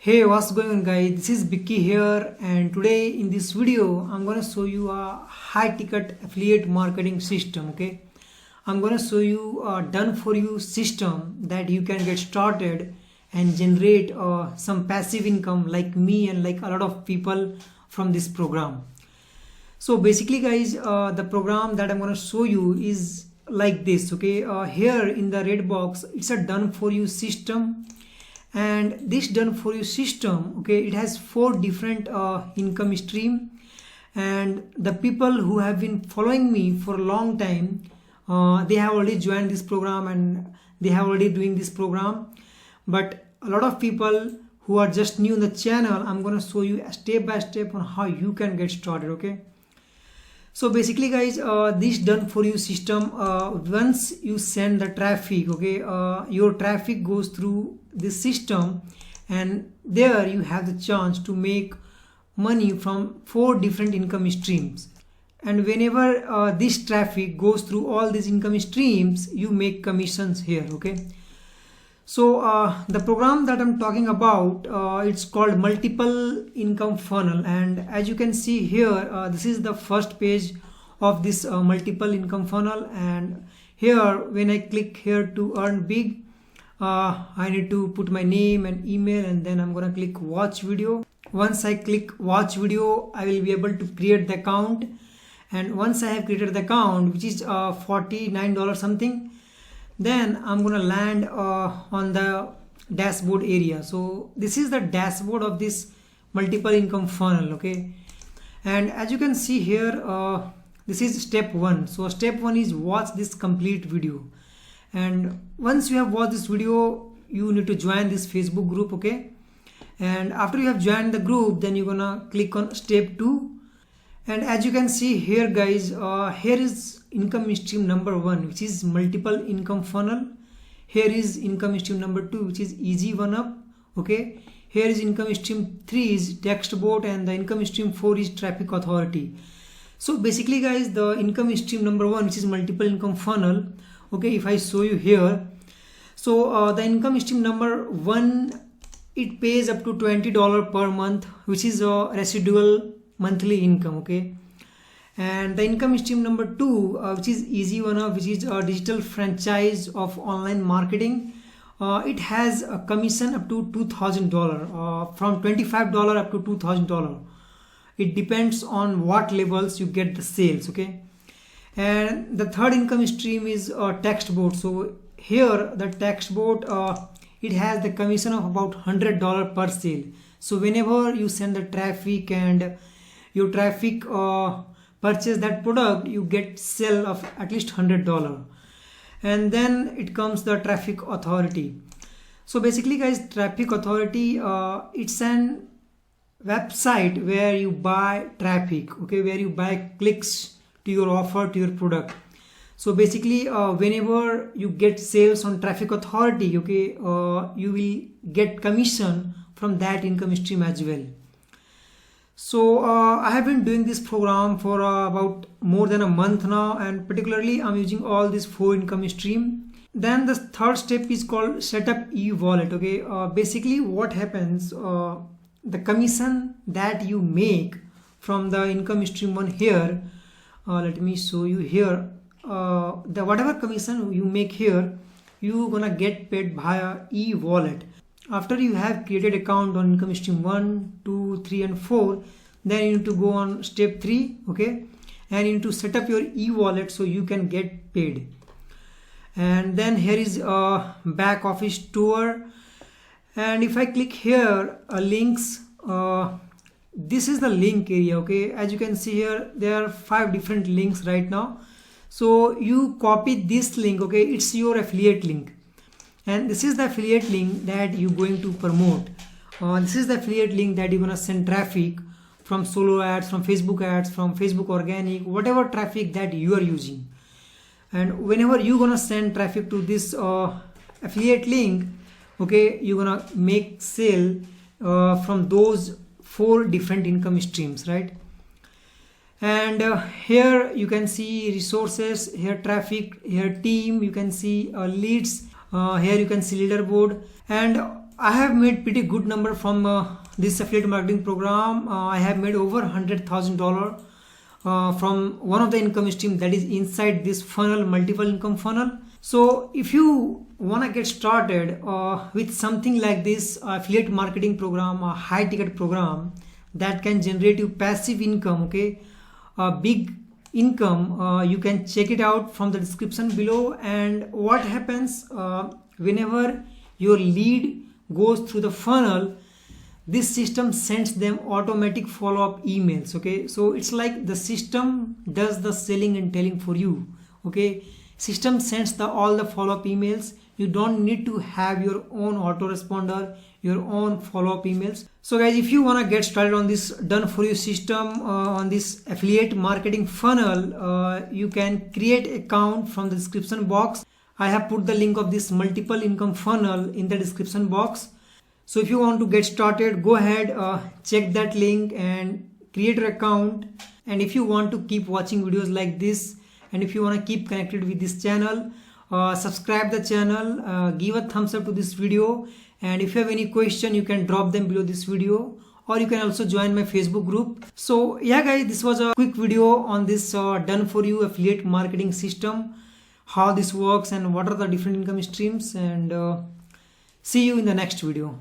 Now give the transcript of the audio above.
Hey, what's going on guys? This is Bicky here, and today in this video I'm gonna show you a high ticket affiliate marketing system. Okay, I'm gonna show you a done for you system that you can get started and generate some passive income like me and like a lot of people from this program. So basically guys, the program that I'm gonna show you is like this. Okay, here in the red box it's a done for you system, and this done for you system, okay, it has four different income stream. And the people who have been following me for a long time, they have already joined this program and they have already doing this program. But a lot of people who are just new in the channel, I'm going to show you step by step on how you can get started. Okay, so basically guys, this done for you system, once you send the traffic, okay, your traffic goes through this system, and there you have the chance to make money from four different income streams. And whenever this traffic goes through all these income streams, you make commissions here. Okay, so the program that I'm talking about, it's called multiple income funnel. And as you can see here, this is the first page of this multiple income funnel. And here when I click here to earn big, I need to put my name and email, and then I'm gonna click watch video. Once I click watch video, I will be able to create the account. And once I have created the account, which is $49 something, then I'm gonna land on the dashboard area. So this is the dashboard of this multiple income funnel. Okay, and as you can see here, this is step one. So step one is watch this complete video. And once you have watched this video, you need to join this Facebook group. Okay, and after you have joined the group, then you're gonna click on step two. And as you can see here guys, here is income stream number one, which is multiple income funnel. Here is income stream number two, which is easy one up. Okay, here is income stream three is text bot, and the income stream four is traffic authority. So basically guys, the income stream number one, which is multiple income funnel, okay, if I show you here, so the income stream number one, it pays up to $20 per month, which is a residual monthly income. Okay, and the income stream number two, which is easy one up, which is a digital franchise of online marketing, it has a commission up to $2,000, from $25 up to $2,000. It depends on what levels you get the sales. Okay, and the third income stream is text bot. So here the text bot, it has the commission of about $100 per sale. So whenever you send the traffic and your traffic purchase that product, you get sale of at least $100. And then it comes the traffic authority. So basically guys, traffic authority, it's an website where you buy traffic. Okay, where you buy clicks to your offer, to your product. So basically, whenever you get sales on traffic authority, okay, you will get commission from that income stream as well. So I have been doing this program for about more than a month now, and particularly I'm using all these four income stream. Then the third step is called setup e-wallet. Okay, basically what happens, the commission that you make from the income stream one here, let me show you here, the whatever commission you make here, you gonna get paid via e-wallet. After you have created account on income stream 1, 2, 3 and 4, then you need to go on step 3. Okay, and you need to set up your e-wallet so you can get paid. And then here is back office tour. And if I click here, links, this is the link area. Okay, as you can see here, there are 5 different links right now. So you copy this link. Okay, it's your affiliate link, and this is the affiliate link that you're going to promote. This is the affiliate link that you're gonna send traffic from solo ads, from Facebook organic, whatever traffic that you are using. And whenever you're gonna send traffic to this affiliate link, okay, you're gonna make sale from those four different income streams, right? And here you can see resources, here traffic, here team, you can see leads, here you can see leaderboard. And I have made pretty good number from this affiliate marketing program. I have made over $100,000 from one of the income stream that is inside this funnel, multiple income funnel. So if you want to get started with something like this affiliate marketing program, a high ticket program that can generate you passive income, okay, a big income, you can check it out from the description below. And what happens whenever your lead goes through the funnel, this system sends them automatic follow-up emails. Okay, so it's like the system does the selling and telling for you. Okay, system sends all the follow-up emails. You don't need to have your own autoresponder, your own follow-up emails. So guys, if you want to get started on this done for you system, on this affiliate marketing funnel, you can create account from the description box. I have put the link of this multiple income funnel in the description box. So if you want to get started, go ahead, check that link and create your account. And if you want to keep watching videos like this, and if you want to keep connected with this channel, subscribe the channel, give a thumbs up to this video. And if you have any question, you can drop them below this video, or you can also join my Facebook group. So yeah guys, this was a quick video on this done for you affiliate marketing system, how this works and what are the different income streams. And see you in the next video.